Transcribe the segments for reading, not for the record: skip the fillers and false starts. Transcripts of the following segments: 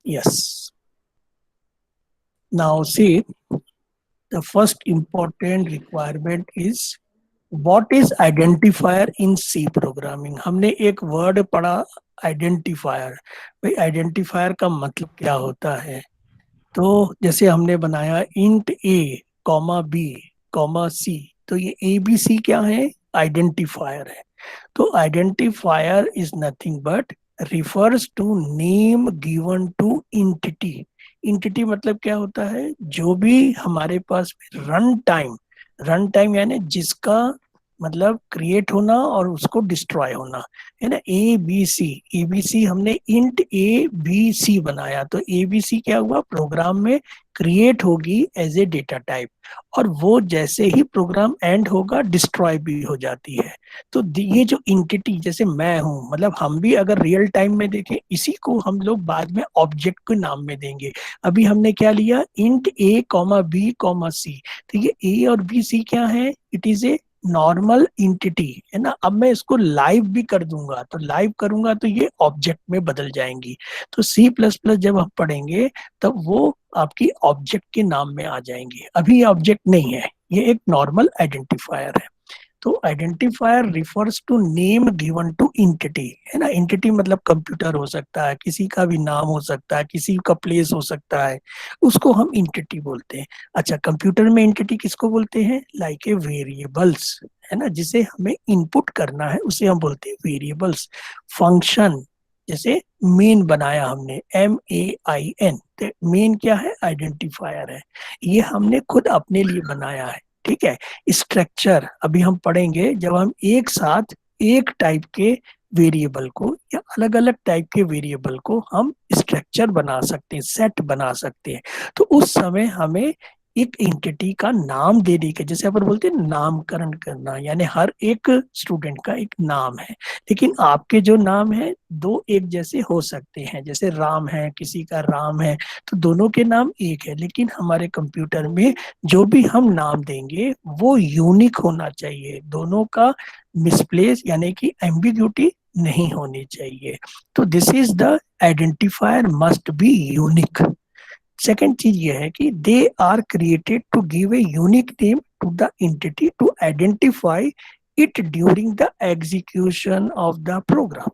Yes. Now see, the first important requirement is what is identifier in C programming. हमने एक word पढ़ा identifier. भाई identifier का मतलब क्या होता है? तो जैसे हमने बनाया इंट ए कॉमा बी कॉमा सी, तो ये ए बी सी क्या है? आइडेंटिफायर है। तो identifier is nothing but refers to name given to entity. Entity मतलब क्या होता है? जो भी हमारे पास रन टाइम यानी जिसका मतलब क्रिएट होना और उसको डिस्ट्रॉय होना, है ना। ए बी सी हमने इंट ए बी सी बनाया, तो ए बी सी क्या हुआ? प्रोग्राम में क्रिएट होगी एज ए डेटा टाइप, और वो जैसे ही प्रोग्राम एंड होगा डिस्ट्रॉय भी हो जाती है। तो ये जो इंटिटी, जैसे मैं हूं, मतलब हम भी अगर रियल टाइम में देखें, इसी को हम लोग बाद में ऑब्जेक्ट के नाम में देंगे। अभी हमने क्या लिया? इंट ए कॉमा बी कॉमा सी। तो ये ए और बी सी क्या है? It is a normal entity, है ना। अब मैं इसको लाइव भी कर दूंगा, तो लाइव करूंगा तो ये ऑब्जेक्ट में बदल जाएंगी। तो सी प्लस प्लस जब हम पढ़ेंगे तब वो आपकी ऑब्जेक्ट के नाम में आ जाएंगे। अभी ऑब्जेक्ट नहीं है, ये एक नॉर्मल आइडेंटिफायर है। तो identifier refers to name given to entity, है ना। इंटिटी मतलब कंप्यूटर हो सकता है, किसी का भी नाम हो सकता है, किसी का प्लेस हो सकता है, उसको हम इंटिटी बोलते हैं। अच्छा, कंप्यूटर में इंटिटी किसको बोलते हैं? लाइक ए वेरिएबल्स, है ना, जिसे हमें इनपुट करना है उसे हम बोलते हैं वेरिएबल्स। फंक्शन, जैसे मेन बनाया हमने, MAIN, तो मेन क्या है? आइडेंटिफायर है। ये हमने खुद अपने लिए बनाया है, ठीक है। स्ट्रक्चर अभी हम पढ़ेंगे, जब हम एक साथ एक टाइप के वेरिएबल को या अलग अलग टाइप के वेरिएबल को हम स्ट्रक्चर बना सकते हैं, सेट बना सकते हैं, तो उस समय हमें एक एंटिटी का नाम देने के, जैसे अपन बोलते हैं नामकरण करना, यानी हर एक स्टूडेंट का एक नाम है, लेकिन आपके जो नाम है दो एक जैसे हो सकते हैं। जैसे राम है, किसी का राम है, तो दोनों के नाम एक है, लेकिन हमारे कंप्यूटर में जो भी हम नाम देंगे वो यूनिक होना चाहिए, दोनों का मिसप्लेस यानी कि एम्बिग्यूटी नहीं होनी चाहिए। तो this is the identifier must be unique. Second चीज ये है कि they are created to give a unique name to the entity to identify it during the execution of the program.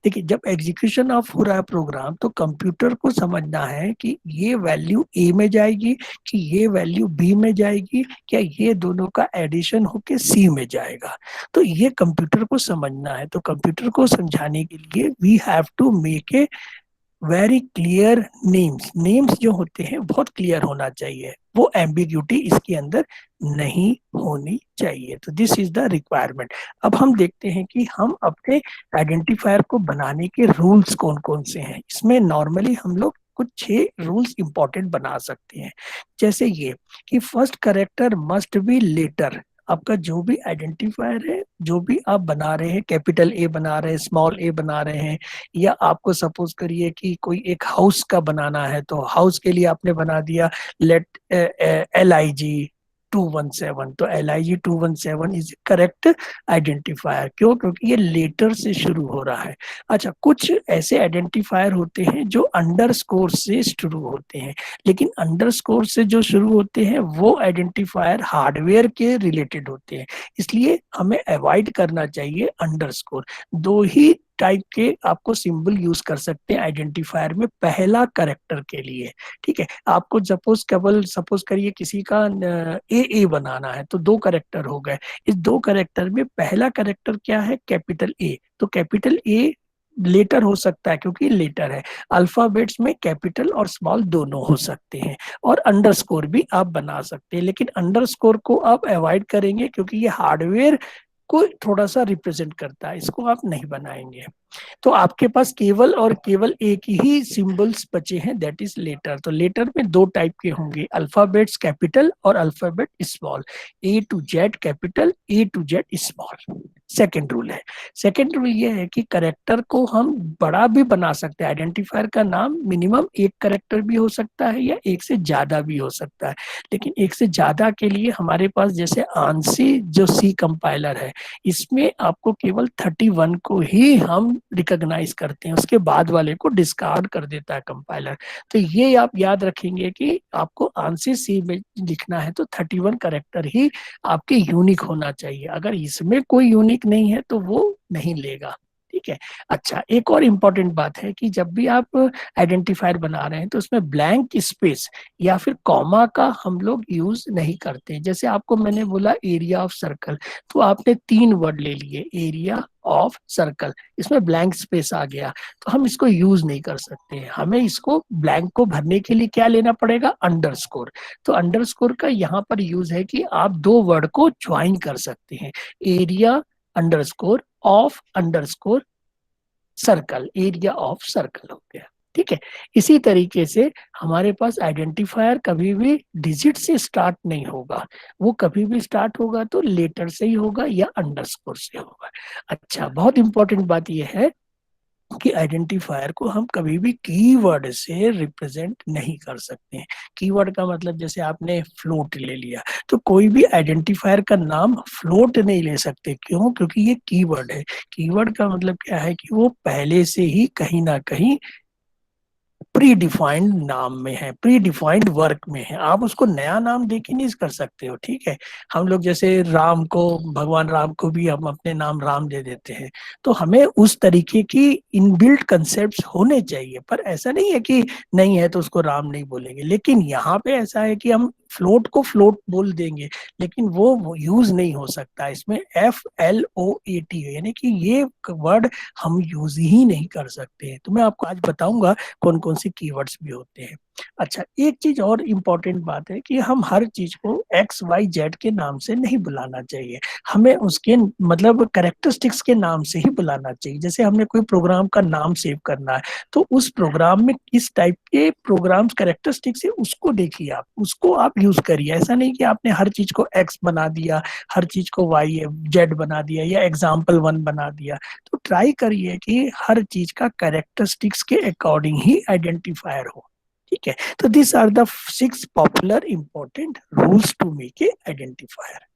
देखिए, जब एग्जीक्यूशन ऑफ हो रहा है प्रोग्राम, तो कंप्यूटर को समझना है कि ये वैल्यू ए में जाएगी कि ये वैल्यू बी में जाएगी, क्या ये दोनों का एडिशन होके सी में जाएगा। तो ये कंप्यूटर को समझना है। तो कंप्यूटर को समझाने के लिए we have to make a very clear names. Names जो होते हैं बहुत क्लियर होना चाहिए, वो एम्बिग्यूटी इसके अंदर नहीं होनी चाहिए। तो दिस इज द रिक्वायरमेंट। अब हम देखते हैं कि हम अपने आइडेंटिफायर को बनाने के रूल्स कौन कौन से हैं। इसमें नॉर्मली हम लोग कुछ 6 रूल्स इंपॉर्टेंट बना सकते हैं। जैसे ये कि first character must be letter. आपका जो भी आइडेंटिफायर है, जो भी आप बना रहे हैं, कैपिटल ए बना रहे हैं, स्मॉल ए बना रहे हैं, या आपको सपोज करिए कि कोई एक हाउस का बनाना है, तो हाउस के लिए आपने बना दिया लेट LIG 217, तो LIG 217 इज करेक्ट आइडेंटिफायर। क्यों? क्योंकि ये लेटर से शुरू हो रहा है। अच्छा, कुछ ऐसे आइडेंटिफायर होते हैं जो अंडरस्कोर से शुरू होते हैं, लेकिन अंडरस्कोर से जो शुरू होते हैं वो आइडेंटिफायर हार्डवेयर के रिलेटेड होते हैं, इसलिए हमें अवॉइड करना चाहिए अंडरस्कोर। दो ही टाइप के आपको सिंबल यूज कर सकते हैं आइडेंटिफायर में, पहला करेक्टर के लिए, ठीक है। आपको सपोज करिए किसी का ए बनाना है, तो 2 करेक्टर हो गए। इस 2 करेक्टर में पहला करेक्टर क्या है? Capital A. तो कैपिटल ए लेटर हो सकता है क्योंकि लेटर है। अल्फाबेट्स में कैपिटल और स्मॉल दोनों हो सकते हैं, और अंडरस्कोर भी आप बना सकते हैं, लेकिन अंडरस्कोर को आप अवॉइड करेंगे क्योंकि ये हार्डवेयर को थोड़ा सा रिप्रेजेंट करता है, इसको आप नहीं बनाएंगे। तो आपके पास केवल और केवल एक ही सिंबल्स बचे हैं, दैट इज लेटर। तो लेटर में 2 टाइप के होंगे, अल्फाबेट्स कैपिटल और alphabet small. A to Z capital, A to Z small. Second rule है। सेकेंड रूल ये है कि करेक्टर को हम बड़ा भी बना सकते हैं। आइडेंटिफायर का नाम मिनिमम 1 करेक्टर भी हो सकता है या 1 से ज्यादा भी हो सकता है, लेकिन 1 से ज्यादा के लिए हमारे पास जैसे आंसी जो C कंपाइलर है, इसमें आपको केवल 31 को ही हम रिकॉग्नाइज करते हैं, उसके बाद वाले को डिस्कार्ड कर देता है कंपाइलर। तो ये आप याद रखेंगे कि आपको आंसर सी में लिखना है तो 31 कैरेक्टर ही आपके यूनिक होना चाहिए, अगर इसमें कोई यूनिक नहीं है तो वो नहीं लेगा। ठीक है। अच्छा, एक और इम्पॉर्टेंट बात है कि जब भी आप आइडेंटिफायर बना रहे हैं तो उसमें ब्लैंक स्पेस या फिर कॉमा का हम लोग यूज नहीं करते। जैसे आपको मैंने बोला एरिया ऑफ सर्कल, तो आपने 3 वर्ड ले लिए, एरिया ऑफ सर्कल, इसमें ब्लैंक स्पेस आ गया, तो हम इसको यूज नहीं कर सकते। हमें इसको ब्लैंक को भरने के लिए क्या लेना पड़ेगा, अंडरस्कोर। तो अंडरस्कोर का यहाँ पर यूज है कि आप 2 वर्ड को ज्वाइन कर सकते हैं, area underscore of underscore circle, area of circle हो गया। ठीक है। इसी तरीके से हमारे पास आइडेंटिफायर कभी भी डिजिट से स्टार्ट नहीं होगा, वो कभी भी स्टार्ट होगा तो लेटर से ही होगा या अंडरस्कोर से होगा। अच्छा, बहुत इंपॉर्टेंट बात यह है कि आइडेंटिफायर को हम कभी भी कीवर्ड से रिप्रेजेंट नहीं कर सकते हैं। कीवर्ड का मतलब जैसे आपने फ्लोट ले लिया, तो कोई भी आइडेंटिफायर का नाम फ्लोट नहीं ले सकते। क्यों? क्योंकि ये कीवर्ड है। कीवर्ड का मतलब क्या है कि वो पहले से ही कहीं ना कहीं प्री डिफाइंड नाम में है, प्री डिफाइंड वर्क में है, आप उसको नया नाम देके नहीं कर सकते हो। ठीक है। हम लोग जैसे राम को, भगवान राम को भी हम अपने नाम राम दे देते हैं, तो हमें उस तरीके की इनबिल्ट कंसेप्ट होने चाहिए, पर ऐसा नहीं है कि नहीं है तो उसको राम नहीं बोलेंगे। लेकिन यहाँ पे ऐसा है कि हम फ्लोट को फ्लोट बोल देंगे, लेकिन वो यूज नहीं हो सकता। इसमें FLOAT है, यानी कि ये वर्ड हम यूज ही नहीं कर सकते हैं। तो मैं आपको आज बताऊंगा कौन कौन से कीवर्ड्स भी होते हैं। अच्छा, एक चीज और इम्पोर्टेंट बात है कि हम हर चीज को XYZ के नाम से नहीं बुलाना चाहिए, हमें उसके मतलब कैरेक्टरिस्टिक्स के नाम से ही बुलाना चाहिए। जैसे हमने कोई प्रोग्राम का नाम सेव करना है, तो उस प्रोग्राम में किस टाइप के प्रोग्राम्स कैरेक्टरिस्टिक्स है उसको देखिए, आप उसको आप यूज करिए। ऐसा नहीं कि आपने हर चीज को X बना दिया, हर चीज को YZ बना दिया या example1 बना दिया। तो ट्राई करिए कि हर चीज का कैरेक्टरिस्टिक्स के अकॉर्डिंग ही आइडेंटिफायर हो। ठीक है। तो this are the 6 popular important rules to make a identifier.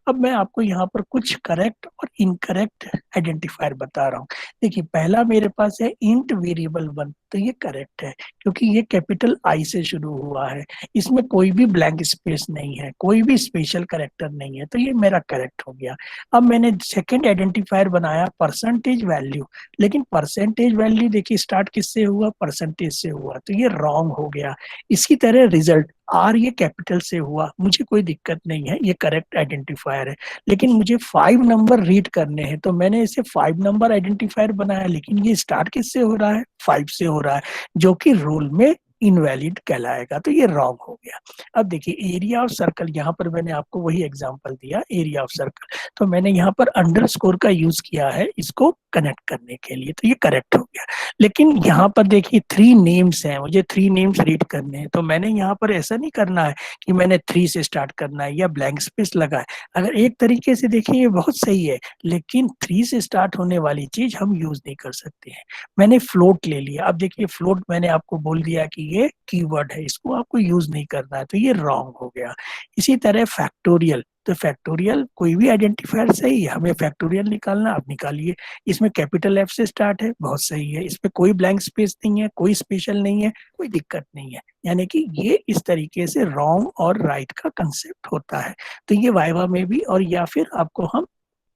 अब मैं आपको यहाँ पर कुछ करेक्ट और इनकरेक्ट आइडेंटिफायर बता रहा हूँ। देखिए, पहला मेरे पास है इंट वेरिएबल 1, तो ये करेक्ट है क्योंकि ये कैपिटल आई से शुरू हुआ है, इसमें कोई भी ब्लैंक स्पेस नहीं है, कोई भी स्पेशल करेक्टर नहीं है, तो ये मेरा करेक्ट हो गया। अब मैंने सेकेंड आइडेंटिफायर बनाया परसेंटेज वैल्यू, लेकिन परसेंटेज वैल्यू देखिए स्टार्ट किससे हुआ, परसेंटेज से हुआ, तो ये रॉन्ग हो गया। इसी तरह रिजल्ट आर, ये कैपिटल से हुआ, मुझे कोई दिक्कत नहीं है, ये करेक्ट आइडेंटिफायर है। लेकिन मुझे 5 नंबर रीड करने हैं, तो मैंने इसे 5 नंबर आइडेंटिफायर बनाया, लेकिन ये स्टार्ट किससे हो रहा है, 5 से हो रहा है, जो कि रूल में इनवैलिड कहलाएगा, तो ये रॉन्ग हो गया। अब देखिए एरिया ऑफ सर्कल, यहाँ पर मैंने आपको वही एग्जांपल दिया, एरिया ऑफ सर्कल, तो मैंने यहाँ पर अंडरस्कोर का यूज किया है इसको कनेक्ट करने के लिए, तो ये करेक्ट हो गया। लेकिन यहाँ पर देखिए 3 नेम्स हैं, मुझे 3 नेम्स रीड करने हैं, तो मैंने यहाँ पर ऐसा नहीं करना है कि मैंने 3 से स्टार्ट करना है या ब्लैंक स्पेस लगा है। अगर एक तरीके से देखिए ये बहुत सही है, लेकिन 3 से स्टार्ट होने वाली चीज हम यूज नहीं कर सकते हैं। मैंने फ्लोट ले लिया, अब देखिए फ्लोट मैंने आपको बोल दिया कि ये कीवर्ड है, इसको आपको यूज नहीं करना है, तो ये रॉन्ग हो गया। इसी तरह फैक्टोरियल, तो फैक्टोरियल कोई भी आइडेंटिफायर सही है, हमें फैक्टोरियल निकालना, आप निकालिए। इसमें कैपिटल F से स्टार्ट है, बहुत सही है, इसमें कोई ब्लैंक स्पेस नहीं है, कोई स्पेशल नहीं है, कोई दिक्कत नहीं है। यानी कि ये इस तरीके से रॉन्ग और राइट का कंसेप्ट होता है। तो ये वाइवा में भी, और या फिर आपको हम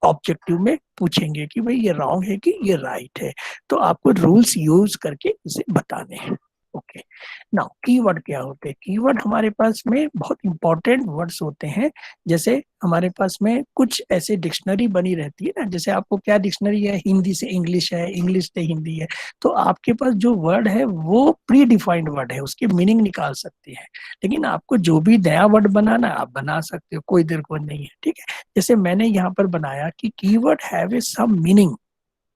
ऑब्जेक्टिव में पूछेंगे कि भाई ये रॉन्ग है कि ये राइट है, तो आपको रूल्स यूज करके इसे बताने हैं। ओके। नाउ कीवर्ड क्या होते हैं? कीवर्ड हमारे पास में बहुत इंपॉर्टेंट वर्ड्स होते हैं। जैसे हमारे पास में कुछ ऐसे डिक्शनरी बनी रहती है ना, जैसे आपको क्या डिक्शनरी है, हिंदी से इंग्लिश है, इंग्लिश से हिंदी है, तो आपके पास जो वर्ड है वो प्री डिफाइंड वर्ड है, उसके मीनिंग निकाल सकते हैं। लेकिन आपको जो भी नया वर्ड बनाना आप बना सकते हो, कोई दिक्कत नहीं है। ठीक है। जैसे मैंने यहाँ पर बनाया कि keyword have a some meaning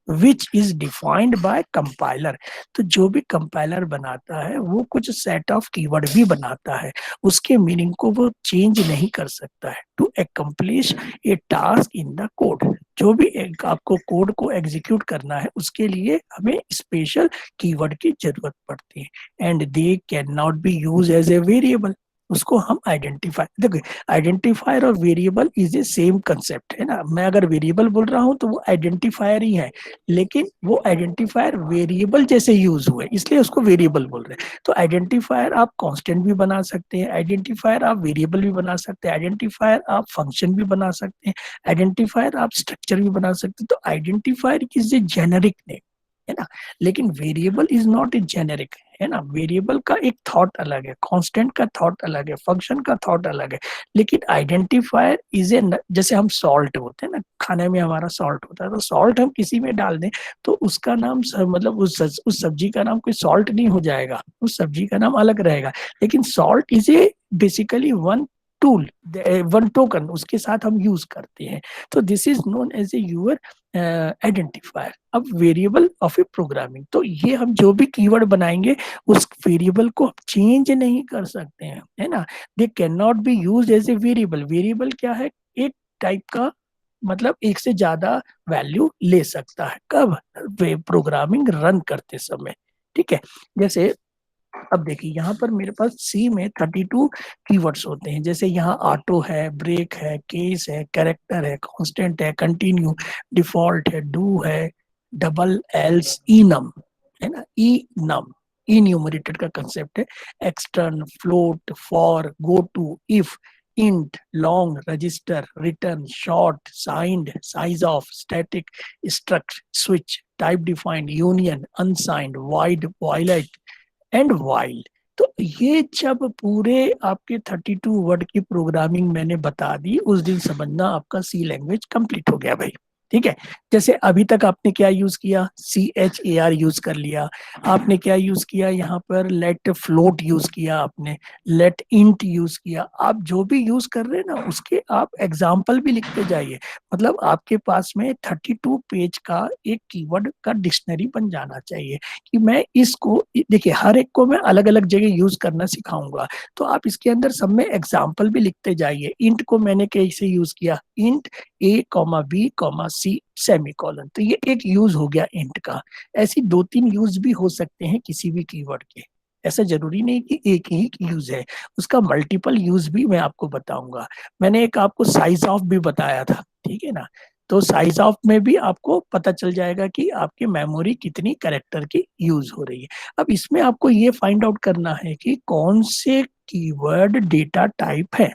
which is defined by compiler, तो जो भी कंपाइलर बनाता है वो कुछ सेट ऑफ कीवर्ड भी बनाता है, उसके मीनिंग को वो चेंज नहीं कर सकता है। To accomplish a task in the code, जो भी आपको कोड को एग्जीक्यूट करना है उसके लिए हमें स्पेशल कीवर्ड की जरूरत पड़ती है। And they can not be use as a variable, उसको हम आइडेंटिफाई, देखो आइडेंटिफायर और variable is a same concept है ना। मैं अगर वेरिएबल बोल रहा हूँ तो वो आइडेंटिफायर ही है, लेकिन वो आइडेंटिफायर वेरिएबल जैसे यूज हुए इसलिए उसको वेरिएबल बोल रहे हैं। तो आइडेंटिफायर आप कांस्टेंट भी बना सकते हैं, आइडेंटिफायर आप वेरिएबल भी बना सकते हैं, आइडेंटिफायर आप फंक्शन भी बना सकते हैं, आइडेंटिफायर आप स्ट्रक्चर भी बना सकते हैं। तो identifier is a generic name है ना, लेकिन variable is not A generic है ना। वेरिएबल का एक थॉट अलग है, कांस्टेंट का थॉट अलग है, फंक्शन का थॉट अलग है, लेकिन आइडेंटिफायर इज ए, जैसे हम सॉल्ट होते हैं ना, खाने में हमारा सॉल्ट होता है, तो सॉल्ट हम किसी में डाल दें तो उसका नाम मतलब उस सब्जी का नाम कोई सॉल्ट नहीं हो जाएगा, उस सब्जी का नाम अलग रहेगा। लेकिन salt is a basically one tool, one token, उसके साथ हम यूज करते हैं। तो this is known as a your identifier. अब वेरिएबल ऑफ ए प्रोग्रामिंग, तो ये हम जो भी कीवर्ड बनाएंगे उस वेरिएबल को चेंज नहीं कर सकते हैं है ना। They can not be use as a variable. Variable क्या है, एक टाइप का, मतलब एक से ज्यादा वैल्यू ले सकता है कब, प्रोग्रामिंग रन करते समय। ठीक है, जैसे अब देखिए यहाँ पर मेरे पास सी में 32 कीवर्ड्स होते हैं। जैसे यहाँ ऑटो है, ब्रेक है, केस है, कैरेक्टर है, कांस्टेंट है, कंटिन्यू, डिफॉल्ट है, डू है, डबल, एल्स, इनम है ना, इनम इन्यूमरेटेड का कंसेप्ट है, extern, float, for, go to, if, int, long, register, return, short, signed, size of, static, struct, switch, type defined, union, unsigned, void, volatile and while. तो ये जब पूरे आपके 32 word की प्रोग्रामिंग मैंने बता दी, उस दिन समझना आपका सी लैंग्वेज कंप्लीट हो गया भाई। ठीक है, जैसे अभी तक आपने क्या यूज किया, CHAR यूज कर लिया, आपने क्या यूज किया यहाँ पर, लेट फ्लोट यूज किया, आपने लेट इंट यूज किया। आप जो भी यूज कर रहे हैं ना उसके आप एग्जाम्पल भी लिखते जाइए। मतलब आपके पास में 32 पेज का एक कीवर्ड का डिक्शनरी बन जाना चाहिए कि मैं इसको, देखिए हर एक को मैं अलग अलग जगह यूज करना सिखाऊंगा, तो आप इसके अंदर सब में एग्जाम्पल भी लिखते जाइए। इंट को मैंने कैसे यूज किया, int A, B, C semicolon, तो ये एक यूज हो गया इंट का। ऐसी 2-3 यूज भी हो सकते हैं किसी भी कीवर्ड के, ऐसा जरूरी नहीं कि एक ही यूज है, उसका मल्टीपल यूज भी मैं आपको बताऊंगा। मैंने एक आपको साइज ऑफ भी बताया था, ठीक है ना। तो साइज ऑफ में भी आपको पता चल जाएगा कि आपकी मेमोरी कितनी कैरेक्टर की यूज हो रही है। अब इसमें आपको ये फाइंड आउट करना है कि कौन से कीवर्ड डेटा टाइप है।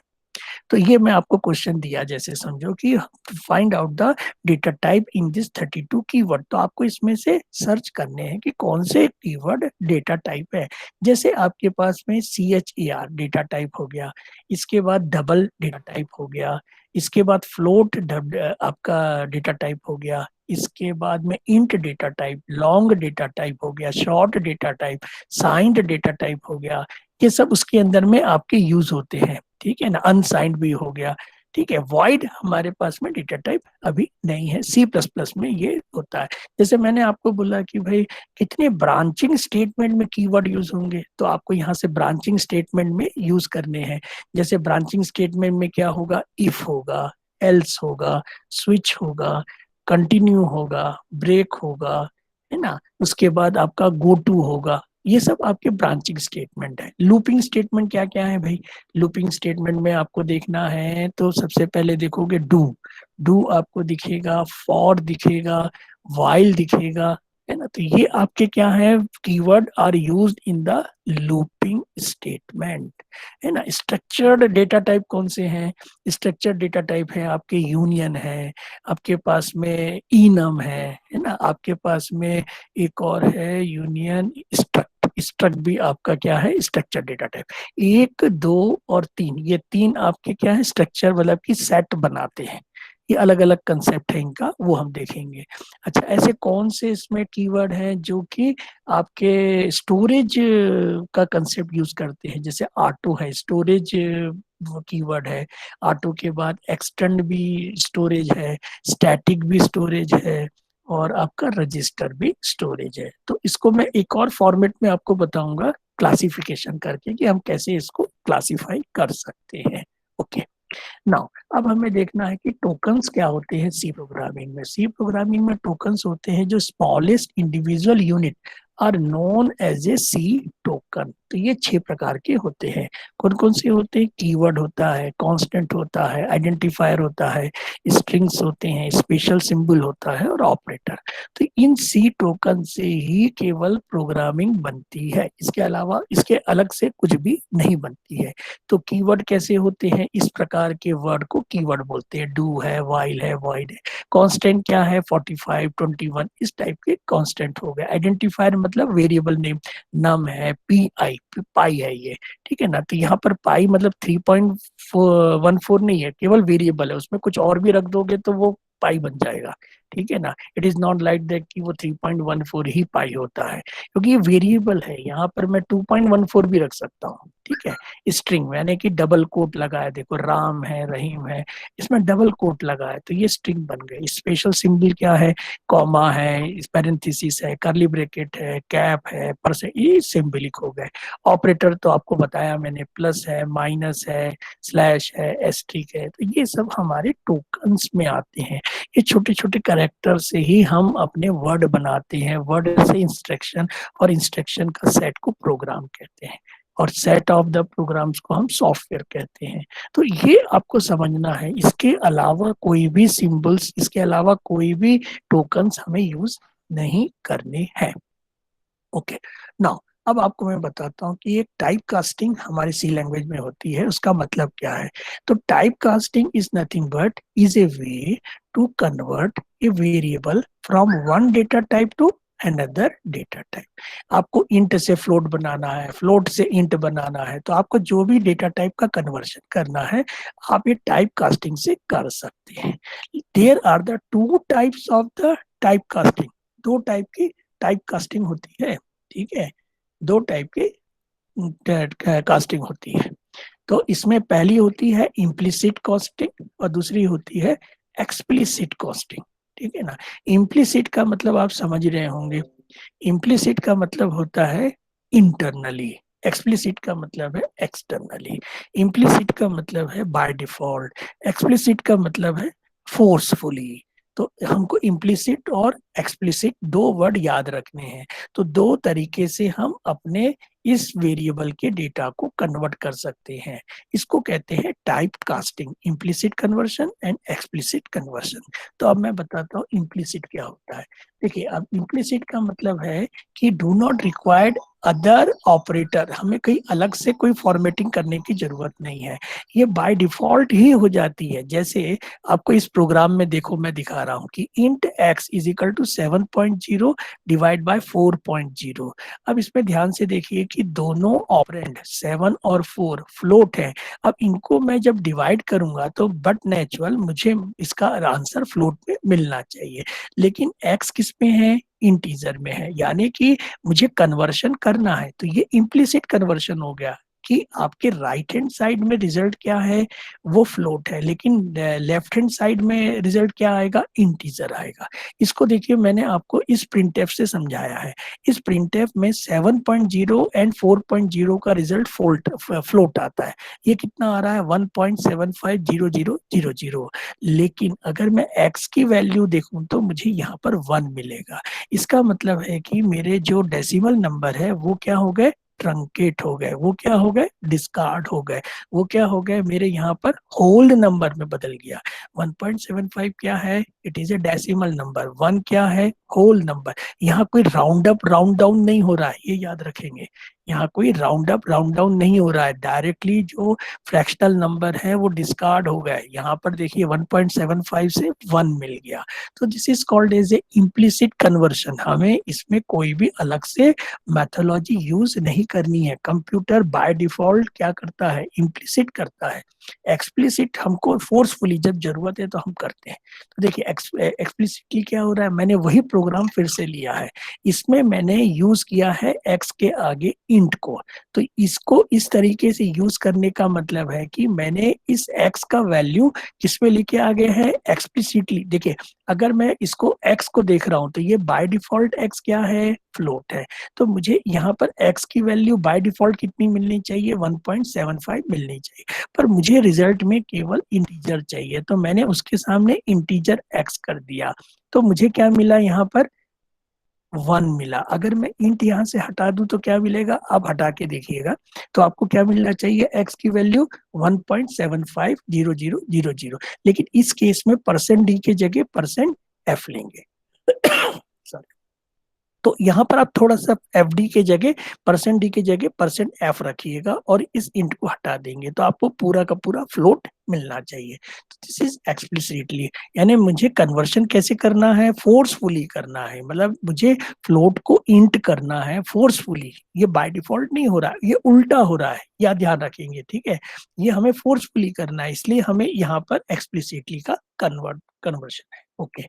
तो ये मैं आपको क्वेश्चन दिया, जैसे समझो कि find out the data type in this 32 keyword, तो आपको इसमें से सर्च करने हैं कि कौन से कीवर्ड डेटा टाइप है। जैसे आपके पास में CHAR डेटा टाइप हो गया, इसके बाद डबल डेटा टाइप हो गया, इसके बाद फ्लोट आपका डेटा टाइप हो गया, इसके बाद में int data type, long data type हो गया, short data type, signed data type हो गया। ये सब उसके अंदर में आपके यूज होते हैं, ठीक है ना। अनसाइंड भी हो गया, ठीक है। वाइड हमारे पास में डेटा टाइप अभी नहीं है, C++ में ये होता है। जैसे मैंने आपको बोला कि भाई कितने ब्रांचिंग स्टेटमेंट में कीवर्ड यूज होंगे, तो आपको यहाँ से ब्रांचिंग स्टेटमेंट में यूज करने हैं। जैसे ब्रांचिंग स्टेटमेंट में क्या होगा, इफ होगा, एल्स होगा, स्विच होगा, कंटिन्यू होगा, ब्रेक होगा, है ना। उसके बाद आपका गो टू होगा। ये सब आपके ब्रांचिंग स्टेटमेंट है। लूपिंग स्टेटमेंट क्या क्या है भाई, लूपिंग स्टेटमेंट में आपको देखना है तो सबसे पहले देखोगे डू, डू आपको दिखेगा, फॉर दिखेगा, वाइल दिखेगा, है ना। तो ये आपके क्या है, keyword are used in the looping statement, है ना। स्ट्रक्चर्ड डेटा टाइप कौन से हैं, स्ट्रक्चर्ड डेटा टाइप है आपके यूनियन है, आपके पास में इनम है ना, आपके पास में एक और है यूनियन स्ट्रक्ट। स्ट्रक्ट भी आपका क्या है, स्ट्रक्चर डेटा टाइप। 1, 2 और 3, ये 3 आपके क्या है, स्ट्रक्चर मतलब की सेट बनाते हैं। ये अलग अलग कंसेप्ट है इनका, वो हम देखेंगे। अच्छा, ऐसे कौन से इसमें कीवर्ड हैं जो कि आपके स्टोरेज का कंसेप्ट यूज करते हैं। जैसे ऑटो है, स्टोरेज कीवर्ड है। ऑटो के बाद एक्सटेंड भी स्टोरेज है, स्टैटिक भी स्टोरेज है, और आपका रजिस्टर भी स्टोरेज है। तो इसको मैं एक और फॉर्मेट में आपको बताऊंगा क्लासिफिकेशन करके कि हम कैसे इसको क्लासिफाई कर सकते हैं। ओके, नाउ अब हमें देखना है कि टोकन्स क्या होते हैं सी प्रोग्रामिंग में। सी प्रोग्रामिंग में टोकन्स होते हैं जो smallest individual unit are known as a C token. तो ये 6 प्रकार के होते हैं। कौन कौन से होते हैं? कीवर्ड होता है, कांस्टेंट होता है, आइडेंटिफायर होता है, स्ट्रिंग्स होते हैं, स्पेशल सिंबल होता है और ऑपरेटर। तो इन सी टोकन से ही केवल प्रोग्रामिंग बनती है, इसके अलावा इसके अलग से कुछ भी नहीं बनती है। तो कीवर्ड कैसे होते हैं? इस प्रकार के वर्ड को कीवर्ड बोलते हैं। डू है, वाइल है, वॉइड है। कांस्टेंट क्या है? 45, 21, इस टाइप के कांस्टेंट हो गए। आइडेंटिफायर मतलब वेरिएबल नेम, नम है, पी आई पाई है ये, ठीक है ना। तो यहाँ पर पाई मतलब 3.14 नहीं है, केवल वेरिएबल है, उसमें कुछ और भी रख दोगे तो वो पाई बन जाएगा, ठीक है ना। It is not like that कि वो 3.14 ही पाई होता है, क्योंकि ये वेरिएबल है। यहाँ पर मैं 2.14 भी रख सकता हूँ, ठीक है। स्ट्रिंग यानी कि डबल कोट लगा है, देखो राम है, रहीम है, इसमें डबल कोट लगा है तो ये स्ट्रिंग बन गई। स्पेशल सिंबल क्या है? कॉमा है, पैरेंथेसिस है, कर्ली ब्रैकेट है, कैप है, परसेंट, ये सिंबलिक हो गए। ऑपरेटर तो आपको बताया मैंने, प्लस है, माइनस है, स्लैश है, एस्ट्रिक है, तो ये सब हमारे टोकन्स में आते हैं। ये छोटे छोटे कैरेक्टर से ही हम अपने वर्ड बनाते हैं। वर्ड से इंस्ट्रक्शन, और इंस्ट्रक्शन का सेट को प्रोग्राम कहते हैं, और सेट ऑफ द प्रोग्राम्स को हम सॉफ्टवेयर कहते हैं। तो ये आपको समझना है। इसके अलावा कोई भी सिंबल्स, इसके अलावा कोई भी टोकन्स हमें यूज नहीं करने हैं। ओके, नाउ अब आपको मैं बताता हूँ कि एक टाइप कास्टिंग हमारी सी लैंग्वेज में होती है, उसका मतलब क्या है। तो type casting is nothing but is a way to convert a variable from one data type to another data type. आपको इंट से फ्लोट बनाना है, फ्लोट से इंट बनाना है, तो आपको जो भी डेटा टाइप का कन्वर्शन करना है आप ये टाइप कास्टिंग से कर सकते हैं। There are the two types of the type casting. दो टाइप की टाइप कास्टिंग होती है, ठीक है। दो टाइप की कास्टिंग होती है। तो इसमें पहली होती है इम्प्लिसिट कास्टिंग और दूसरी होती है एक्सप्लिसिट कास्टिंग, ठीक है ना। इम्प्लिसिट का मतलब आप समझ रहे होंगे। इम्प्लिसिट का मतलब होता है इंटरनली, एक्सप्लिसिट का मतलब है एक्सटर्नली। इम्प्लिसिट का मतलब है बाय डिफॉल्ट, एक्सप्लिसिट का मतलब है फोर्सफुली। तो हमको इम्प्लिसिट और एक्सप्लिसिट दो वर्ड याद रखने हैं। तो दो तरीके से हम अपने इस वेरिएबल के डेटा को कन्वर्ट कर सकते हैं। इसको कहते हैं type casting, implicit conversion and explicit conversion. तो अब मैं बताता हूँ इम्प्लिसिट क्या होता है। देखिए, अब इम्प्लिसिट का मतलब है कि do not required other operator, हमें कहीं अलग से कोई फॉर्मेटिंग करने की जरूरत नहीं है, ये बाय डिफॉल्ट ही हो जाती है। जैसे आपको इस प्रोग्राम में देखो, मैं दिखा रहा हूँ कि int x is equal to 7.0 divide by 4.0। अब इसमें ध्यान से देखिए कि दोनों ऑपरेंड 7 और 4 फ्लोट है। अब इनको मैं जब डिवाइड करूंगा तो बट नेचुरल मुझे इसका आंसर फ्लोट में मिलना चाहिए, लेकिन x किस में है? इंटीजर में है, यानी कि मुझे कन्वर्शन करना है। तो ये इम्प्लिसिट कन्वर्शन हो गया कि आपके राइट हैंड साइड में रिजल्ट क्या है? वो फ्लोट है, लेकिन लेफ्ट हैंड साइड में रिजल्ट क्या आएगा? इंटीजर आएगा। इसको देखिए, मैंने आपको इस प्रिंटफ से समझाया है। इस प्रिंटफ में 7.0 एंड 4.0 का रिजल्ट फ्लोट आता है। ये कितना आ रहा है? 1.750000। लेकिन अगर मैं x की वैल्यू देखूं तो मुझे यहाँ पर 1 मिलेगा। इसका मतलब है कि मेरे जो डेसिमल नंबर है वो क्या हो गए? ट्रंकेट हो गए। वो क्या हो गए? डिस्कार्ड हो गए। वो क्या हो गए? मेरे यहाँ पर होल नंबर में बदल गया। 1.75 क्या है? It is a decimal number. 1 क्या है? Whole number. यहाँ कोई राउंड अप राउंड डाउन नहीं हो रहा है, ये याद रखेंगे। यहाँ कोई राउंड अप राउंड डाउन नहीं हो रहा है, डायरेक्टली जो फ्रैक्शनल नंबर है वो डिस्कार्ड हो गए। यहाँ पर देखिए 1.75 से 1 मिल गया। तो this is called as a implicit conversion. हमें इसमें कोई भी अलग से मैथोलॉजी यूज नहीं करनी है। कंप्यूटर बाय डिफॉल्ट क्या करता है? इम्प्लिसिट करता है। एक्सप्लिसिट हमको फोर्सफुली जब जरूरत है तो हम करते हैं। तो देखिए एक्सप्लिसिटली क्या हो रहा है? मैंने वही प्रोग्राम फिर से लिया है, इसमें मैंने यूज किया है एक्स के आगे इंट को। तो इसको इस तरीके से यूज करने का मतलब है कि मैंने इस एक्स का वैल्यू किसमें लेके आ गए हैं? एक्सप्लिसिटली। देखिए, अगर मैं इसको x को देख रहा हूं तो ये बाय डिफॉल्ट x क्या है? फ्लोट है। तो मुझे यहाँ पर x की वैल्यू बाय डिफॉल्ट कितनी मिलनी चाहिए? 1.75 मिलनी चाहिए, पर मुझे रिजल्ट में केवल इंटीजर चाहिए, तो मैंने उसके सामने इंटीजर x कर दिया। तो मुझे क्या मिला यहाँ पर? वन मिला। अगर मैं इंट यहाँ से हटा दूं तो क्या मिलेगा, आप हटा के देखिएगा तो आपको क्या मिलना चाहिए, एक्स की वैल्यू 1.750000, लेकिन इस केस में परसेंट डी के जगह परसेंट एफ लेंगे। Sorry। तो यहाँ पर आप थोड़ा सा एफ डी के जगह परसेंट डी के जगह परसेंट एफ रखिएगा और इस इंट को हटा देंगे तो आपको पूरा का पूरा फ्लोट मिलना चाहिए। दिस इज एक्सप्लिसिटली, यानी मुझे कन्वर्शन कैसे करना है, फोर्सफुली करना है, मतलब मुझे फ्लोट को इंट करना है फोर्सफुली। ये बाय डिफॉल्ट नहीं हो रहा, ये उल्टा हो रहा है, या ध्यान रखेंगे, ठीक है। ये हमें फोर्सफुली करना है, इसलिए हमें यहाँ पर एक्सप्लिसिटली का कन्वर्शन है। ओके।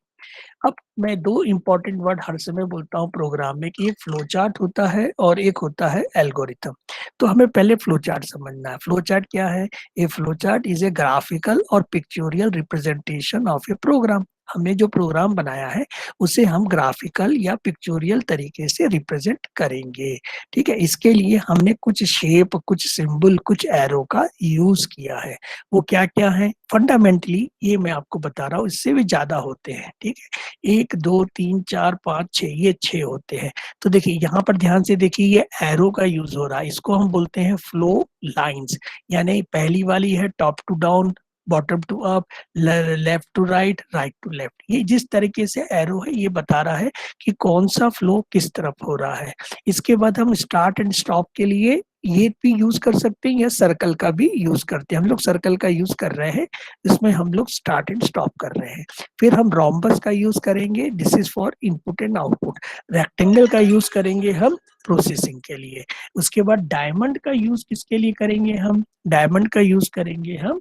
अब मैं दो इंपॉर्टेंट वर्ड हर समय बोलता हूँ प्रोग्राम में कि एक फ्लो चार्ट होता है और एक होता है एल्गोरिथम। तो हमें पहले फ्लो चार्ट समझना है। फ्लो चार्ट क्या है? A flow chart is a graphical और pictorial representation of a program. हमने जो प्रोग्राम बनाया है उसे हम ग्राफिकल या पिक्चोरियल तरीके से रिप्रेजेंट करेंगे, ठीक है। इसके लिए हमने कुछ शेप, कुछ सिंबल, कुछ एरो का यूज किया है। वो क्या क्या है फंडामेंटली ये मैं आपको बता रहा हूँ, इससे भी ज्यादा होते हैं, ठीक है। 1 2 3 4 5 6, ये 6 होते हैं। तो देखिए यहाँ पर ध्यान से देखिए, ये एरो का यूज हो रहा है, इसको हम बोलते हैं फ्लो लाइंस। यानी पहली वाली है top to down, bottom to up, left to right, right to left. ये जिस तरीके से एरो है ये बता रहा है कि कौन सा फ्लो किस तरफ हो रहा है। इसके बाद हम स्टार्ट एंड स्टॉप के लिए ये भी यूज कर सकते हैं या सर्कल का भी यूज करते हैं। हम लोग सर्कल का यूज कर रहे हैं, इसमें हम लोग स्टार्ट एंड स्टॉप कर रहे हैं। फिर हम रोम्बस का यूज करेंगे, this is for input and output. Rectangle का यूज करेंगे हम प्रोसेसिंग के लिए। उसके बाद डायमंड का यूज किसके लिए करेंगे, हम डायमंड का यूज करेंगे हम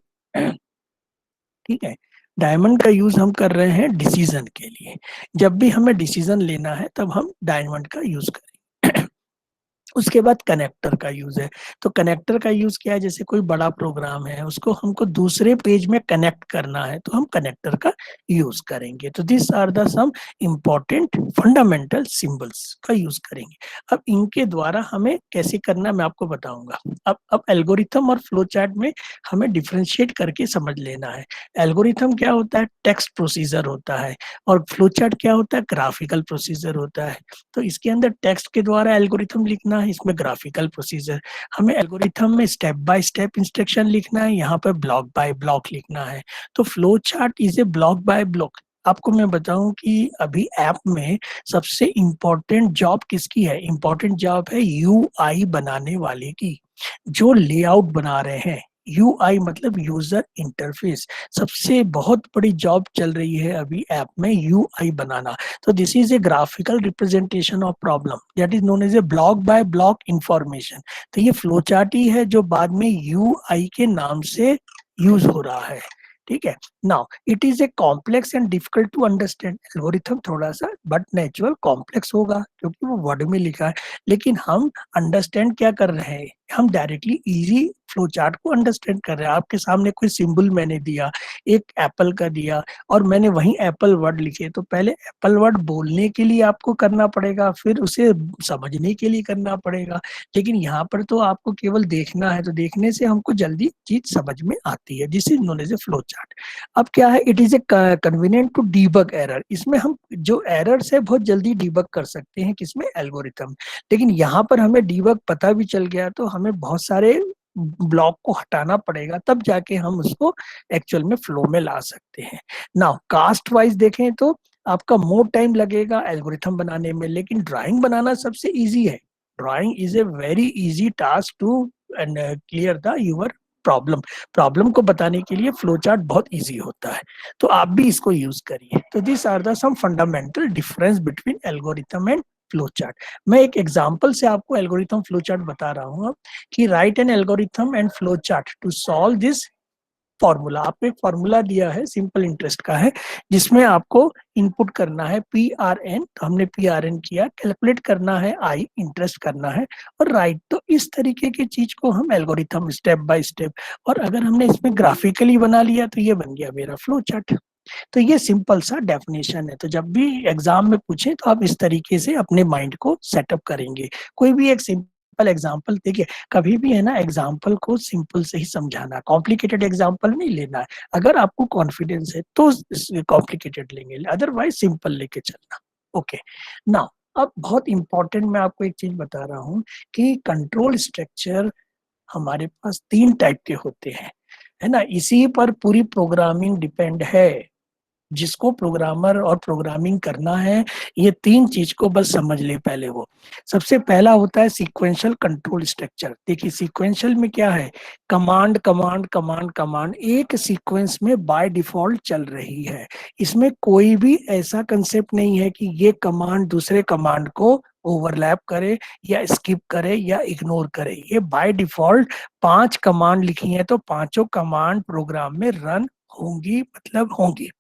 ठीक है, डायमंड का यूज हम कर रहे हैं डिसीजन के लिए। जब भी हमें डिसीजन लेना है तब हम डायमंड का यूज करेंगे। उसके बाद कनेक्टर का यूज है। तो कनेक्टर का यूज क्या है, जैसे कोई बड़ा प्रोग्राम है उसको हमको दूसरे पेज में कनेक्ट करना है तो हम कनेक्टर का यूज करेंगे। तो this are the some important fundamental symbols का यूज करेंगे। अब इनके द्वारा हमें कैसे करना मैं आपको बताऊंगा। अब एल्गोरिथम और फ्लो चार्ट में हमें डिफ्रेंशिएट करके समझ लेना है। एल्गोरिथम क्या होता है, टेक्स्ट प्रोसीजर होता है, और फ्लो चार्ट क्या होता है, ग्राफिकल प्रोसीजर होता है। तो इसके अंदर टेक्स्ट के द्वारा एल्गोरिथम लिखना है, इसमें ग्राफिकल प्रोसीजर। हमें एल्गोरिथम में स्टेप बाय स्टेप इंस्ट्रक्शन लिखना है, यहाँ पर ब्लॉक बाय ब्लॉक लिखना है। तो flow chart is A block by block. आपको मैं बताऊं कि अभी ऐप में सबसे इंपॉर्टेंट जॉब किसकी है, इंपॉर्टेंट जॉब है यूआई बनाने वाले की, जो लेआउट बना रहे हैं। यूआई मतलब यूजर इंटरफेस, सबसे बहुत बड़ी जॉब चल रही है अभी ऐप में यूआई बनाना। तो this is a graphical representation of problem that is known as a block by block information. तो ये फ्लो चार्ट ही है जो बाद में यूआई के नाम से यूज हो रहा है, ठीक है। Now it is a complex and difficult to understand. Algorithm थोड़ा सा बट नेचुरल कॉम्प्लेक्स होगा क्योंकि वो वर्ड में लिखा है, लेकिन हम अंडरस्टैंड क्या कर रहे हैं, हम डायरेक्टली इजी फ्लो चार्ट को अंडरस्टैंड कर रहे हैं। आपके सामने कोई सिंबल मैंने दिया, एक एप्पल का दिया, और मैंने वही एप्पल वर्ड लिखे, तो पहले एप्पल वर्ड बोलने के लिए आपको करना पड़ेगा, फिर उसे समझने के लिए करना पड़ेगा। लेकिन यहाँ पर तो आपको केवल देखना है, तो देखने से हमको जल्दी चीज समझ में आती है। This is known as a flow chart. अब क्या है, it is a convenient to debug error. इसमें हम जो एरर्स है बहुत जल्दी डीबग कर सकते हैं, किसमें, एल्गोरिथम। लेकिन यहाँ पर हमें डीबग पता भी चल गया तो हमें बहुत सारे ब्लॉक को हटाना पड़ेगा, तब जाके हम उसको एक्चुअल में फ्लो में ला सकते हैं। नाउ कास्ट वाइज देखें तो आपका मोर टाइम लगेगा एल्गोरिथम बनाने में, लेकिन ड्राइंग बनाना सबसे इजी है। Drawing is a very easy task to clear the your problem. Problem को बताने के लिए फ्लो चार्ट बहुत इजी होता है, तो आप भी इसको यूज करिए। तो this are the some fundamental difference between algorithm and flow chart. मैं एक एग्जांपल से आपको एल्गोरिथम फ्लो चार्ट बता रहा हूँ कि write an algorithm and flow chart to solve this formula. आपको एक फॉर्मूला दिया है, सिंपल इंटरेस्ट का है, जिसमें आपको इनपुट करना है पी आर एन, तो हमने पी आर एन किया, कैलकुलेट करना है आई, इंटरेस्ट करना है, और राइट। तो इस तरीके की चीज को हम एल्गोरिथम स्टेप बाय स्टेप, और अगर हमने इसमें ग्राफिकली बना लिया तो ये बन गया मेरा फ्लो चार्ट। तो ये सिंपल सा डेफिनेशन है। तो जब भी एग्जाम में पूछे तो आप इस तरीके से अपने माइंड को सेटअप करेंगे। कोई भी एक सिंपल एग्जाम्पल देखिए, कभी भी है ना एग्जाम्पल को सिंपल से ही समझाना, कॉम्प्लिकेटेड एग्जाम्पल नहीं लेना है। अगर आपको कॉन्फिडेंस है तो कॉम्प्लिकेटेड लेंगे, अदरवाइज सिंपल लेके चलना। ओके, नाउ अब बहुत इंपॉर्टेंट मैं आपको एक चीज बता रहा हूँ कि कंट्रोल स्ट्रक्चर हमारे पास 3 टाइप के होते हैं, है ना। इसी पर पूरी प्रोग्रामिंग डिपेंड है। जिसको प्रोग्रामर और प्रोग्रामिंग करना है, ये 3 चीज को बस समझ ले पहले वो। सबसे पहला होता है सीक्वेंशियल कंट्रोल स्ट्रक्चर। देखिए सीक्वेंशियल में क्या है, कमांड कमांड कमांड कमांड एक सीक्वेंस में बाय डिफॉल्ट चल रही है। इसमें कोई भी ऐसा कंसेप्ट नहीं है कि ये कमांड दूसरे कमांड को ओवरलैप करे या स्किप करे या इग्नोर करे। ये बाय डिफॉल्ट 5 कमांड लिखी है तो पांचों कमांड प्रोग्राम में रन होंगी, मतलब होंगी।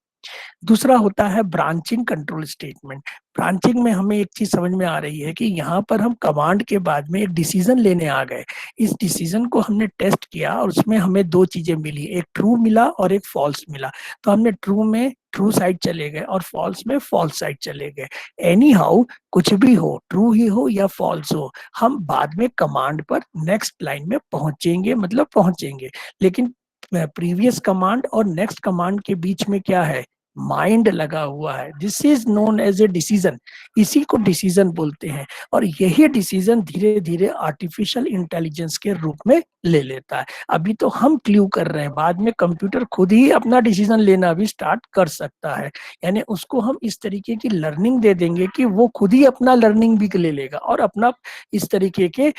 दूसरा होता है ब्रांचिंग कंट्रोल स्टेटमेंट। ब्रांचिंग में हमें एक चीज समझ में आ रही है कि यहाँ पर हम कमांड के बाद में एक डिसीजन लेने आ गए। इस डिसीजन को हमने टेस्ट किया और उसमें हमें 2 चीजें मिली, एक ट्रू मिला और एक फॉल्स मिला। तो हमने ट्रू में ट्रू साइड चले गए और फॉल्स में फॉल्स साइड चले गए। एनी हाउ कुछ भी हो, ट्रू ही हो या फॉल्स हो, हम बाद में कमांड पर नेक्स्ट लाइन में पहुंचेंगे, मतलब पहुंचेंगे। लेकिन प्रीवियस कमांड और नेक्स्ट कमांड के बीच में क्या है, माइंड लगा हुआ है। This is known as a decision. इसी को डिसीजन बोलते हैं। और यही डिसीजन धीरे धीरे आर्टिफिशियल इंटेलिजेंस के रूप में ले लेता है। अभी तो हम क्ल्यू कर रहे हैं, बाद में कंप्यूटर खुद ही अपना डिसीजन लेना भी स्टार्ट कर सकता है। यानी उसको हम इस तरीके की लर्निंग दे देंगे कि वो खुद ही अपना लर्निंग भी ले लेगा और अपना इस तरीके के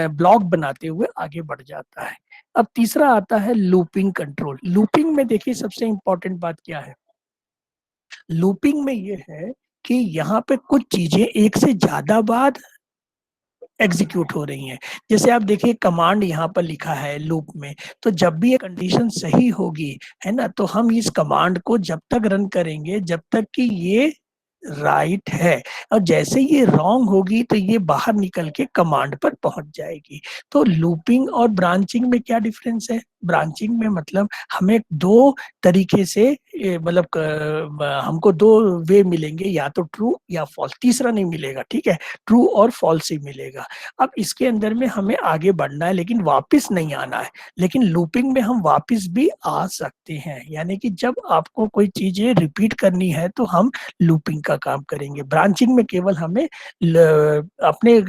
ब्लॉक बनाते हुए आगे बढ़ जाता है। अब तीसरा आता है लूपिंग कंट्रोल। लूपिंग में देखिए सबसे इंपॉर्टेंट बात क्या है, लूपिंग में ये है कि यहाँ पे कुछ चीजें एक से ज्यादा बार एग्जीक्यूट हो रही हैं। जैसे आप देखिए कमांड यहाँ पर लिखा है लूप में, तो जब भी ये कंडीशन सही होगी, है ना, तो हम इस कमांड को जब तक रन करेंगे जब तक कि ये राइट है, और जैसे ये रॉन्ग होगी तो ये बाहर निकल के कमांड पर पहुंच जाएगी। तो लूपिंग और ब्रांचिंग में क्या डिफरेंस है, ब्रांचिंग में मतलब हमें 2 तरीके से मतलब हमको 2 वे मिलेंगे, या तो ट्रू या फॉल्स, तीसरा नहीं मिलेगा, ठीक है, ट्रू और फॉल्स ही मिलेगा। अब इसके अंदर में हमें आगे बढ़ना है लेकिन वापस नहीं आना है। लेकिन लूपिंग में हम वापस भी आ सकते हैं, यानी कि जब आपको कोई चीजें रिपीट करनी है तो हम लूपिंग का काम करेंगे। ब्रांचिंग में केवल हमें अपने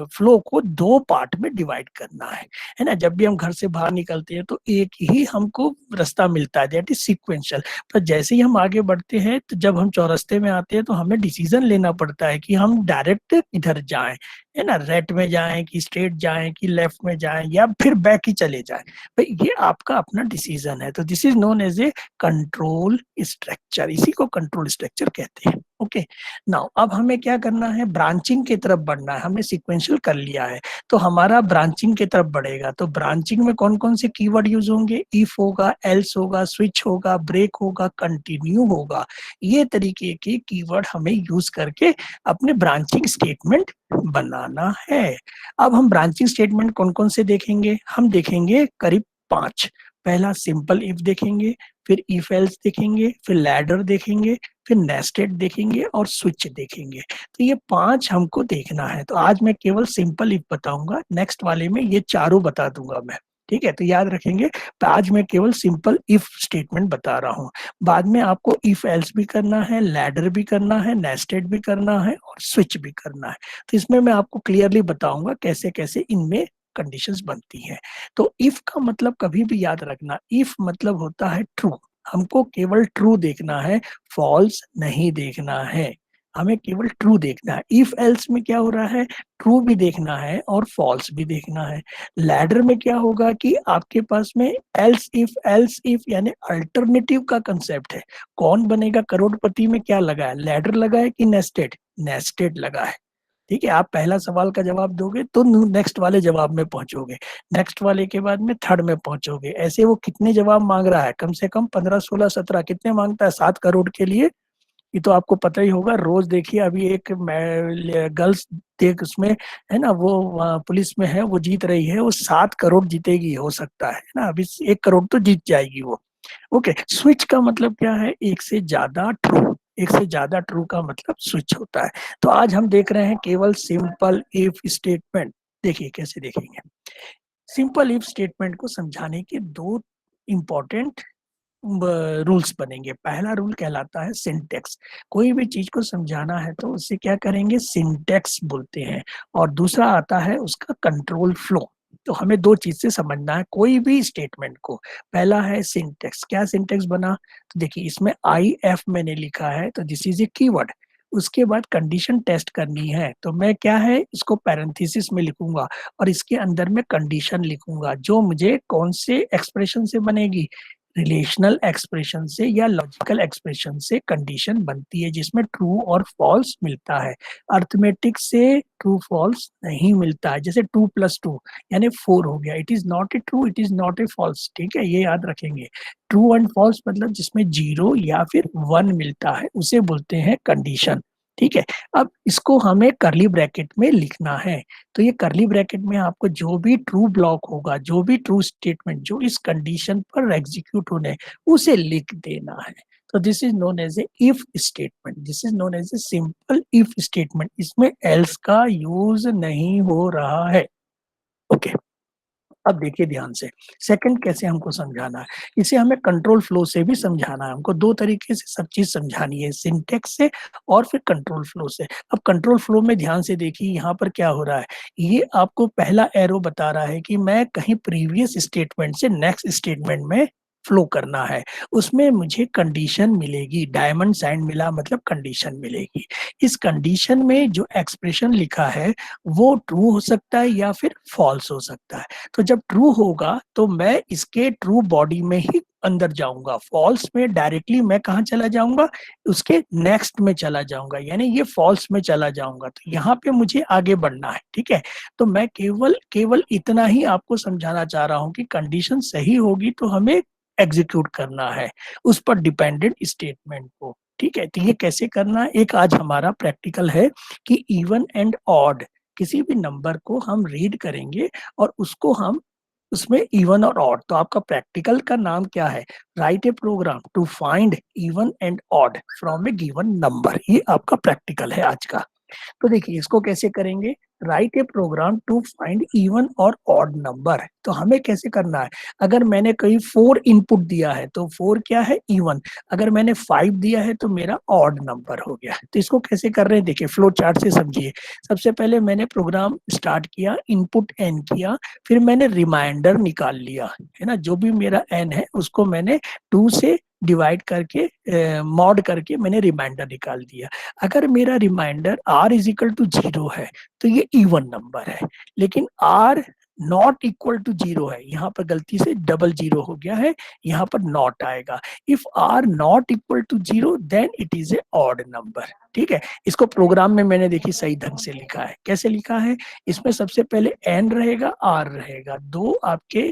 फ्लो को 2 पार्ट में डिवाइड करना है ना। जब भी हम घर से बाहर निकलते हैं तो एक ही हमको रास्ता मिलता है, दैट इज सिक्वेंशियल। पर जैसे ही हम आगे बढ़ते हैं तो जब हम चौरस्ते में आते हैं तो हमें डिसीजन लेना पड़ता है कि हम डायरेक्ट इधर जाएं, है ना, राइट में जाएं कि स्ट्रेट जाएं कि लेफ्ट में जाएं या फिर बैक ही चले जाएं। भाई ये आपका अपना डिसीजन है। तो this is known as a control structure, इसी को कंट्रोल स्ट्रक्चर कहते हैं। ओके, नाउ अब हमें क्या करना है, ब्रांचिंग की तरफ बढ़ना है। हमने सीक्वेंशियल कर लिया है तो हमारा ब्रांचिंग की तरफ बढ़ेगा। तो ब्रांचिंग में कौन कौन से कीवर्ड यूज होंगे, इफ होगा, एल्स होगा, स्विच होगा, ब्रेक होगा, कंटिन्यू होगा। ये तरीके के कीवर्ड हमें यूज करके अपने ब्रांचिंग स्टेटमेंट बनाना है। अब हम ब्रांचिंग स्टेटमेंट कौन कौन से देखेंगे, हम देखेंगे करीब 5। पहला सिंपल इफ देखेंगे, फिर इफ एल्स देखेंगे, फिर लैडर देखेंगे, फिर नेस्टेड देखेंगे और स्विच देखेंगे। तो ये 5 हमको देखना है। तो आज मैं केवल सिंपल इफ बताऊंगा, नेक्स्ट वाले में ये चारों बता दूंगा मैं, ठीक है। तो याद रखेंगे, तो आज मैं केवल सिंपल इफ स्टेटमेंट बता रहा हूँ। बाद में आपको इफ एल्स भी करना है, लैडर भी करना है, नेस्टेड भी करना है और स्विच भी करना है। तो इसमें मैं आपको क्लियरली बताऊंगा कैसे कैसे इनमें कंडीशंस बनती हैं। तो इफ का मतलब कभी भी याद रखना, इफ मतलब होता है ट्रू। हमको केवल ट्रू देखना है, फॉल्स नहीं देखना है। हमें केवल ट्रू देखना है। इफ एल्स में क्या हो रहा है, ट्रू भी देखना है और फॉल्स भी देखना है। लैडर में क्या होगा कि आपके पास में एल्स इफ यानी अल्टरनेटिव का कंसेप्ट है। कौन बनेगा करोड़पति में क्या लगा है, लैडर लगा है कि नेस्टेड, नेस्टेड लगा है। ठीक है, आप पहला सवाल का जवाब दोगे तो नेक्स्ट वाले जवाब में पहुंचोगे, नेक्स्ट वाले के बाद में थर्ड में पहुंचोगे। ऐसे वो कितने जवाब मांग रहा है, कम से कम 15 16 17 कितने मांगता है, 7 करोड़ के लिए। ये तो आपको पता ही होगा। रोज देखिए अभी एक गर्ल्स देख उसमें, है ना, वो पुलिस में है, वो जीत रही है, वो 7 करोड़ जीतेगी, हो सकता है ना, अभी 1 करोड़ तो जीत जाएगी वो। ओके, स्विच का मतलब क्या है, एक से ज्यादा ट्रू। एक से ज्यादा ट्रू का मतलब स्विच होता है। तो आज हम देख रहे हैं केवल सिंपल इफ स्टेटमेंट। देखिए कैसे देखेंगे। सिंपल इफ स्टेटमेंट को समझाने के 2 इंपॉर्टेंट रूल्स बनेंगे। पहला रूल कहलाता है सिंटेक्स। कोई भी चीज को समझाना है तो उसे क्या करेंगे, सिंटेक्स बोलते हैं। और दूसरा आता है उसका कंट्रोल फ्लो। तो हमें दो चीज से समझना है कोई भी स्टेटमेंट को। पहला है सिंटेक्स। क्या सिंटेक्स बना, तो देखिए इसमें आई एफ मैंने लिखा है, तो दिस इज ए कीवर्ड। उसके बाद कंडीशन टेस्ट करनी है, तो मैं क्या है इसको पैरेंथेसिस में लिखूंगा और इसके अंदर में कंडीशन लिखूंगा, जो मुझे कौन से एक्सप्रेशन से बनेगी, रिलेशनल एक्सप्रेशन से या लॉजिकल एक्सप्रेशन से कंडीशन बनती है, जिसमें ट्रू और फॉल्स मिलता है। अर्थमेटिक से ट्रू फॉल्स नहीं मिलता है। जैसे 2 + 2 यानी 4 हो गया, it is not a true, it is not a false. ठीक है, ये याद रखेंगे। ट्रू एंड फॉल्स मतलब जिसमें 0 या फिर 1 मिलता है उसे बोलते हैं कंडीशन। ठीक है, अब इसको हमें करली ब्रैकेट में लिखना है। तो ये करली ब्रैकेट में आपको जो भी ट्रू ब्लॉक होगा, जो भी ट्रू स्टेटमेंट जो इस कंडीशन पर एग्जीक्यूट होने, उसे लिख देना है। तो this is known as a if statement, this is known as a simple if statement. इसमें एल्स का यूज नहीं हो रहा है। ओके, अब देखिए ध्यान से, सेकंड कैसे हमको समझाना है। इसे हमें कंट्रोल फ्लो से भी समझाना है। हमको दो तरीके से सब चीज समझानी है, सिंटेक्स से और फिर कंट्रोल फ्लो से। अब कंट्रोल फ्लो में ध्यान से देखिए यहाँ पर क्या हो रहा है। ये आपको पहला एरो बता रहा है कि मैं कहीं प्रीवियस स्टेटमेंट से नेक्स्ट स्टेटमेंट में फ्लो करना है, उसमें मुझे कंडीशन मिलेगी। डायमंड साइन मिला मतलब कंडीशन मिलेगी। इस कंडीशन में जो एक्सप्रेशन लिखा है वो ट्रू हो सकता है या फिर फॉल्स हो सकता है। तो जब ट्रू होगा तो मैं इसके ट्रू बॉडी में ही अंदर जाऊंगा, फॉल्स में डायरेक्टली मैं कहाँ चला जाऊंगा, उसके नेक्स्ट में चला जाऊंगा, यानी ये फॉल्स में चला जाऊंगा। तो यहाँ पे मुझे आगे बढ़ना है। ठीक है, तो मैं केवल केवल इतना ही आपको समझाना चाह रहा हूँ कि कंडीशन सही होगी तो हमें एग्जीक्यूट करना है उस पर डिपेंडेंट स्टेटमेंट को। ठीक है, तो ये कैसे करना है, एक आज हमारा प्रैक्टिकल है कि इवन एंड ऑड किसी भी नंबर को हम रीड करेंगे और उसको हम उसमें इवन और ऑड। तो आपका प्रैक्टिकल का नाम क्या है, write a program to find even and odd from a given number. ये आपका प्रैक्टिकल है आज का। तो देखिए इसको कैसे करेंगे, write a program to find even और ऑड नंबर। तो हमें कैसे करना है, अगर मैंने कहीं 4 इनपुट दिया है तो 4 क्या है, इवन। अगर मैंने 5 दिया है तो मेरा ऑड नंबर हो गया। तो इसको कैसे कर रहे हैं, देखिए फ्लो चार्ट से समझिए। सबसे पहले मैंने प्रोग्राम स्टार्ट किया, इनपुट एन किया, फिर मैंने रिमाइंडर निकाल लिया, है ना। जो भी मेरा एन है उसको मैंने 2 से डिवाइड करके मॉड करके मैंने रिमाइंडर निकाल दिया। अगर मेरा remainder r is equal to 0 है तो ये इवन नंबर है, लेकिन r नॉट इक्वल टू 0 है, यहाँ पर गलती से डबल 0 हो गया है, यहाँ पर नॉट आएगा। If r not equal to 0 then it is a odd number. ठीक है, इसको प्रोग्राम में मैंने देखी सही ढंग से लिखा है। कैसे लिखा है, इसमें सबसे पहले n रहेगा, r रहेगा, दो आपके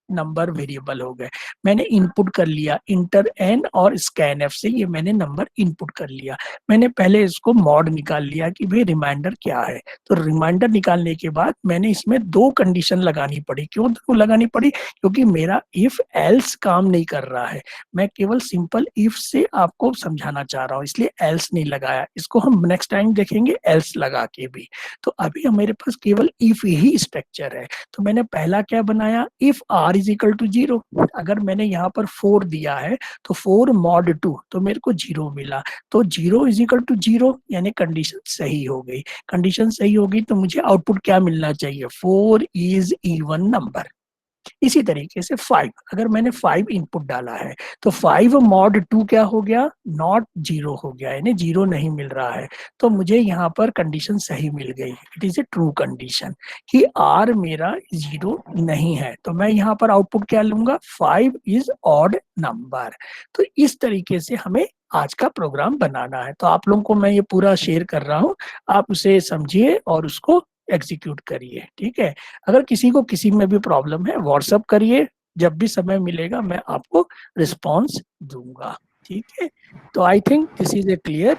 नंबर वेरिएबल हो गए। मैंने इनपुट कर लिया इंटर एन और स्कैन एफ से, ये मैंने नंबर इनपुट कर लिया। मैंने पहले इसको मॉड निकाल लिया कि भाई रिमाइंडर क्या है। तो रिमाइंडर निकालने के बाद मैंने इसमें 2 कंडीशन लगानी पड़ी। क्यों लगानी पड़ी, क्योंकि मेरा इफ एल्स काम नहीं कर रहा है। मैं केवल सिंपल इफ से आपको समझाना चाह रहा हूँ, इसलिए एल्स नहीं लगाया। इसको हम नेक्स्ट टाइम देखेंगे एल्स लगा के भी। तो अभी मेरे पास केवल इफ ही स्ट्रक्चर है। तो मैंने पहला क्या बनाया, if r is equal to 0। अगर मैंने यहाँ पर 4 दिया है तो 4 मॉड 2, तो मेरे को 0 मिला। तो 0 इज इक्वल टू 0 यानी कंडीशन सही हो गई। कंडीशन सही होगी तो मुझे आउटपुट क्या मिलना चाहिए, 4 इज इवन नंबर। इसी तरीके से 5, अगर मैंने 5 इनपुट डाला है तो 5 मॉड 2 क्या हो गया, नॉट 0 हो गया, यानी 0 नहीं मिल रहा है। तो मुझे यहाँ पर कंडीशन सही मिल गई, it is A true condition कि r मेरा 0 नहीं है। तो मैं यहाँ पर आउटपुट क्या लूंगा, 5 इज ऑड नंबर। तो इस तरीके से हमें आज का प्रोग्राम बनाना है। तो आप लोगों को मैं ये पूरा शेयर कर रहा हूँ, आप उसे समझिए और उसको एग्जीक्यूट करिए। ठीक है, अगर किसी को किसी में भी प्रॉब्लम है व्हाट्सअप करिए, जब भी समय मिलेगा मैं आपको रिस्पांस दूंगा। ठीक है, तो I think this is A clear.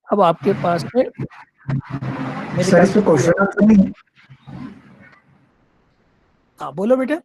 अब आपके पास में मेरे सर इसमें क्वेश्चन आंसर नहीं, हाँ बोलो बेटा।